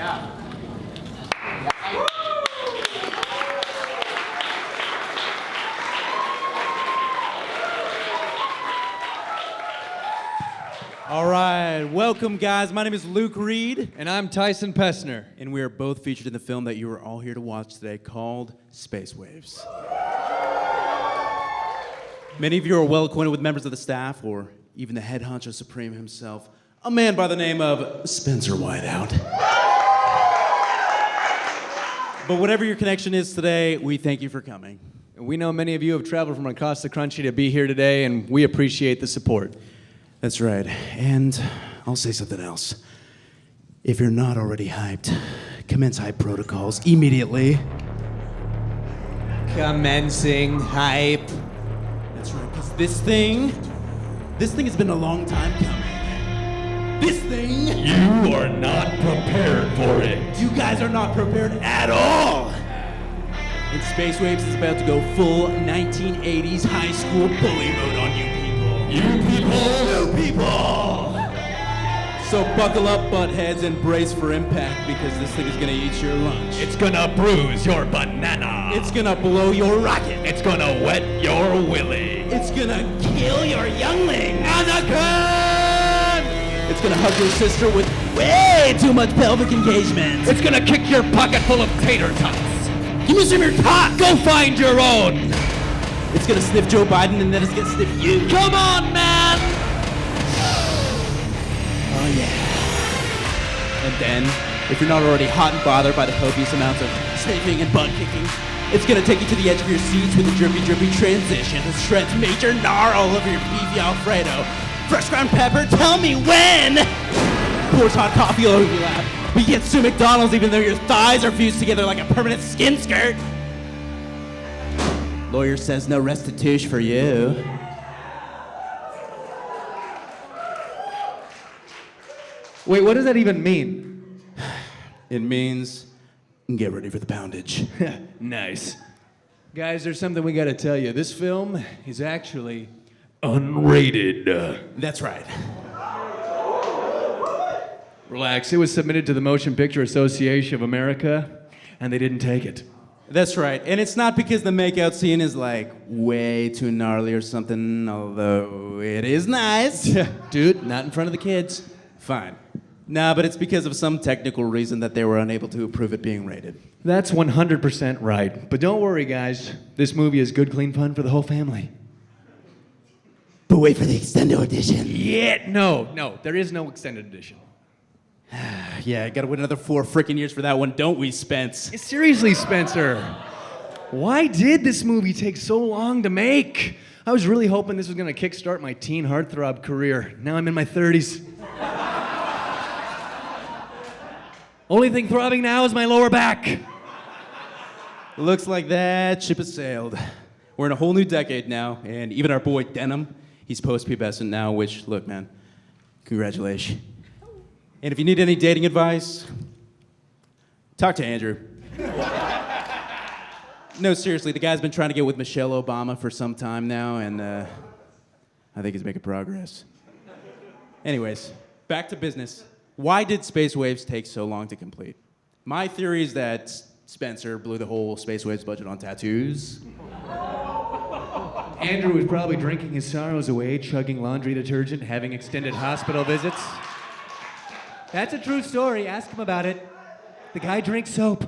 All right, welcome guys. My name is Luke Reed. And I'm Tyson Pessner. And we are both featured in the film that you are all here to watch today called Space Waves. Many of you are well acquainted with members of the staff or even the head honcho supreme himself, a man by the name of Spencer Whiteout. But whatever your connection is today, we thank you for coming. We know many of you have traveled from across the country to be here today, and we appreciate the support. That's right, and I'll say something else. If you're not already hyped, commence hype protocols immediately. Commencing hype. That's right, because this thing has been a long time coming. This thing... You are not prepared for it. You guys are not prepared at all. And Space Waves is about to go full 1980s high school bully mode on you people. You people! So buckle up, buttheads, and brace for impact because this thing is gonna eat your lunch. It's gonna bruise your banana. It's gonna blow your rocket. It's gonna wet your willy. It's gonna kill your youngling. Anakin! It's gonna hug your sister with way too much pelvic engagement. It's gonna kick your pocket full of tater tots. Give me some of your tots! Go find your own. It's gonna sniff Joe Biden and then it's gonna sniff you. Come on, man! Oh yeah. And then, if you're not already hot and bothered by the copious amounts of sniffing and butt kicking, it's gonna take you to the edge of your seats with a drippy transition that shreds major gnar all over your beefy Alfredo. Fresh ground pepper, tell me when! Pours hot coffee all over your lap. But you get Sue McDonald's even though your thighs are fused together like a permanent skin skirt. Lawyer says no restitution for you. Wait, what does that even mean? It means get ready for the poundage. Nice. Guys, there's something we gotta tell you. This film is actually Unrated. That's right. Relax. It was submitted to the Motion Picture Association of America, and they didn't take it. That's right. And it's not because the makeout scene is like way too gnarly or something, although it is nice. Dude, not in front of the kids. Fine. Nah, but it's because of some technical reason that they were unable to approve it being rated. That's 100% right. But don't worry, guys. This movie is good, clean fun for the whole family. But wait for the extended edition. Yeah, no, there is no extended edition. Yeah, gotta wait another 4 freaking years for that one, don't we, Spence? Seriously, Spencer. Why did this movie take so long to make? I was really hoping this was gonna kickstart my teen heartthrob career. Now I'm in my 30s. Only thing throbbing now is my lower back. Looks like that ship has sailed. We're in a whole new decade now, and even our boy Denham, he's post-pubescent now, which, look, man, congratulations. And if you need any dating advice, talk to Andrew. No, seriously, the guy's been trying to get with Michelle Obama for some time now, and I think he's making progress. Anyways, back to business. Why did Space Waves take so long to complete? My theory is that Spencer blew the whole Space Waves budget on tattoos. Andrew was probably drinking his sorrows away, chugging laundry detergent, having extended hospital visits. That's a true story. Ask him about it. The guy drinks soap.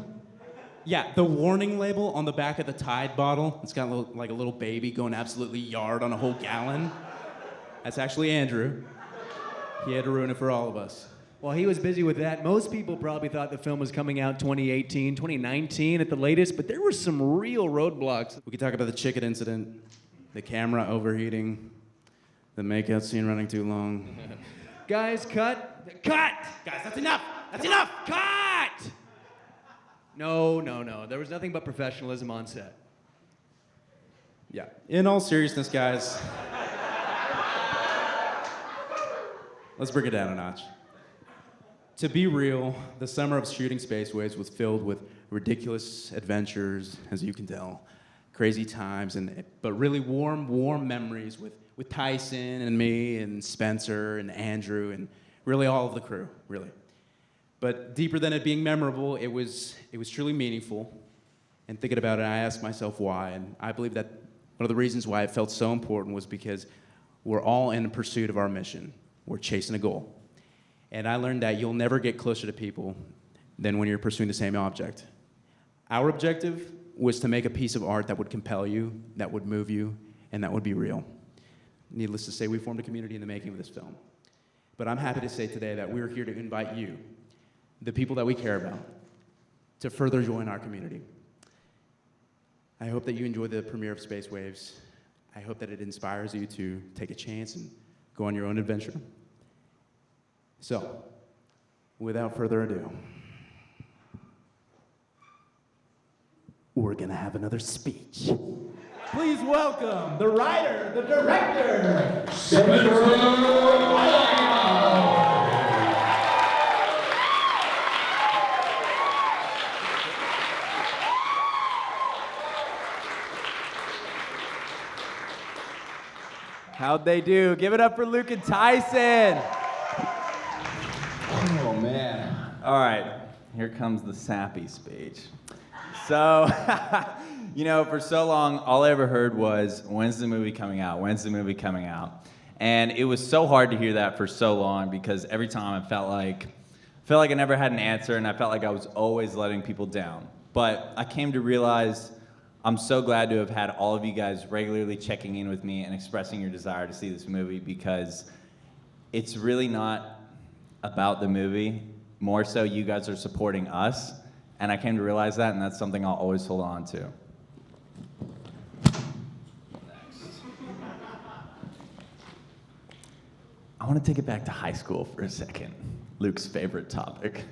Yeah, the warning label on the back of the Tide bottle, it's got like a little baby going absolutely yard on a whole gallon. That's actually Andrew. He had to ruin it for all of us. While he was busy with that, most people probably thought the film was coming out 2018, 2019 at the latest, but there were some real roadblocks. We could talk about the chicken incident, the camera overheating, the makeout scene running too long. Guys, cut! Cut! Guys, that's enough! That's enough! Cut! No. There was nothing but professionalism on set. Yeah. In all seriousness, guys, let's bring it down a notch. To be real, the summer of shooting Space Waves was filled with ridiculous adventures, as you can tell, crazy times, but really warm memories with Tyson and me and Spencer and Andrew and really all of the crew, really. But deeper than it being memorable, it was truly meaningful. And thinking about it, I asked myself why. And I believe that one of the reasons why it felt so important was because we're all in pursuit of our mission. We're chasing a goal. And I learned that you'll never get closer to people than when you're pursuing the same object. Our objective was to make a piece of art that would compel you, that would move you, and that would be real. Needless to say, we formed a community in the making of this film. But I'm happy to say today that we're here to invite you, the people that we care about, to further join our community. I hope that you enjoy the premiere of Space Waves. I hope that it inspires you to take a chance and go on your own adventure. So, without further ado, we're gonna have another speech. Please welcome the writer, the director, How'd they do? Give it up for Luke and Tyson. Oh, man. All right, here comes the sappy speech. So, for so long, all I ever heard was, when's the movie coming out? When's the movie coming out? And it was so hard to hear that for so long because every time I felt like I never had an answer and I felt like I was always letting people down. But I came to realize I'm so glad to have had all of you guys regularly checking in with me and expressing your desire to see this movie because it's really not about the movie. More so, you guys are supporting us. And I came to realize that, and that's something I'll always hold on to. Next. I want to take it back to high school for a second. Luke's favorite topic.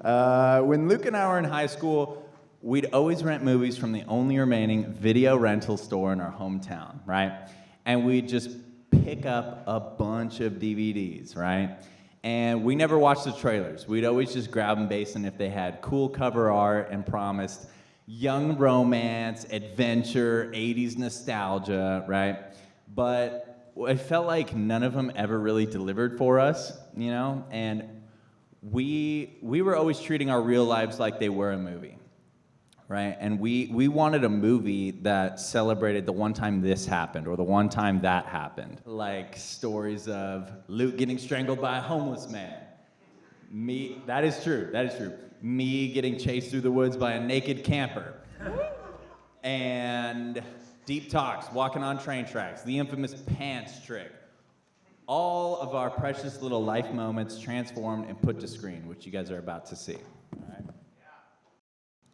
When Luke and I were in high school, we'd always rent movies from the only remaining video rental store in our hometown, right? And we'd just pick up a bunch of DVDs, right? And we never watched the trailers. We'd always just grab them based on if they had cool cover art and promised young romance, adventure, 80s nostalgia, right? But I felt like none of them ever really delivered for us, And we were always treating our real lives like they were a movie, right? And we wanted a movie that celebrated the one time this happened or the one time that happened. Like stories of Luke getting strangled by a homeless man. That is true. Me getting chased through the woods by a naked camper. And deep talks, walking on train tracks, the infamous pants trick. All of our precious little life moments transformed and put to screen, which you guys are about to see. All right?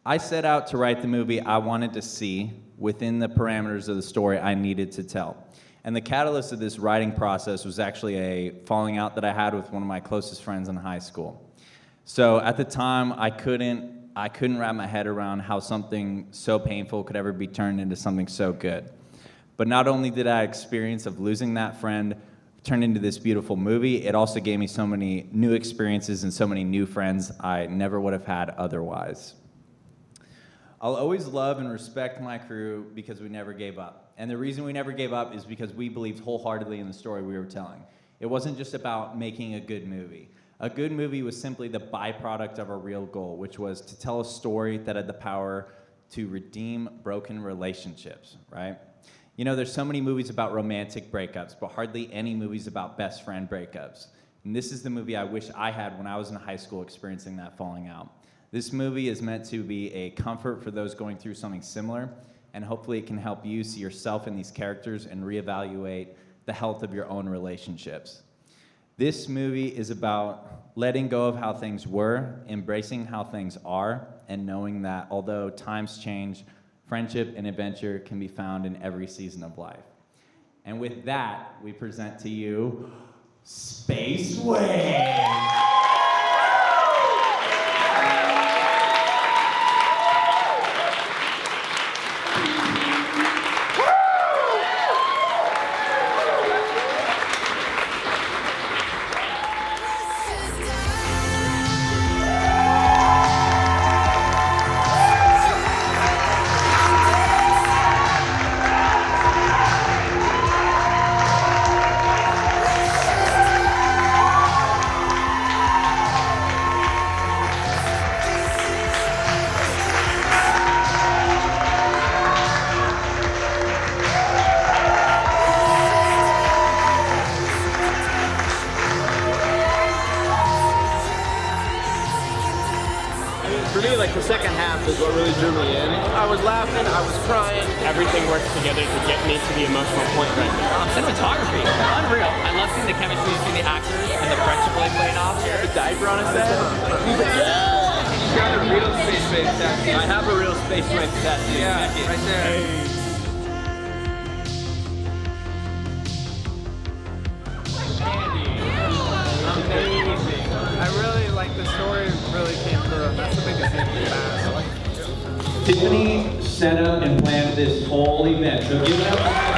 I set out to write the movie I wanted to see within the parameters of the story I needed to tell. And the catalyst of this writing process was actually a falling out that I had with one of my closest friends in high school. So at the time, I couldn't wrap my head around how something so painful could ever be turned into something so good. But not only did I experience of losing that friend turn into this beautiful movie, it also gave me so many new experiences and so many new friends I never would have had otherwise. I'll always love and respect my crew because we never gave up. And the reason we never gave up is because we believed wholeheartedly in the story we were telling. It wasn't just about making a good movie. A good movie was simply the byproduct of our real goal, which was to tell a story that had the power to redeem broken relationships, right? There's so many movies about romantic breakups, but hardly any movies about best friend breakups. And this is the movie I wish I had when I was in high school experiencing that falling out. This movie is meant to be a comfort for those going through something similar, and hopefully it can help you see yourself in these characters and reevaluate the health of your own relationships. This movie is about letting go of how things were, embracing how things are, and knowing that although times change, friendship and adventure can be found in every season of life. And with that, we present to you Space Waves! like the second half is what really drew me in. I was laughing, I was crying. Everything works together to get me to the emotional point right now. Cinematography, unreal. I love seeing the chemistry between the actors and the friendship really playing off. The diaper on his head. He's like, yeah! He's got a real space race tattoo. I have a real space race tattoo. Yeah, right there. Amazing. I really like the story. Really came through. That's the biggest thing. Fast. Tiffany set up and planned this whole event. So give it up.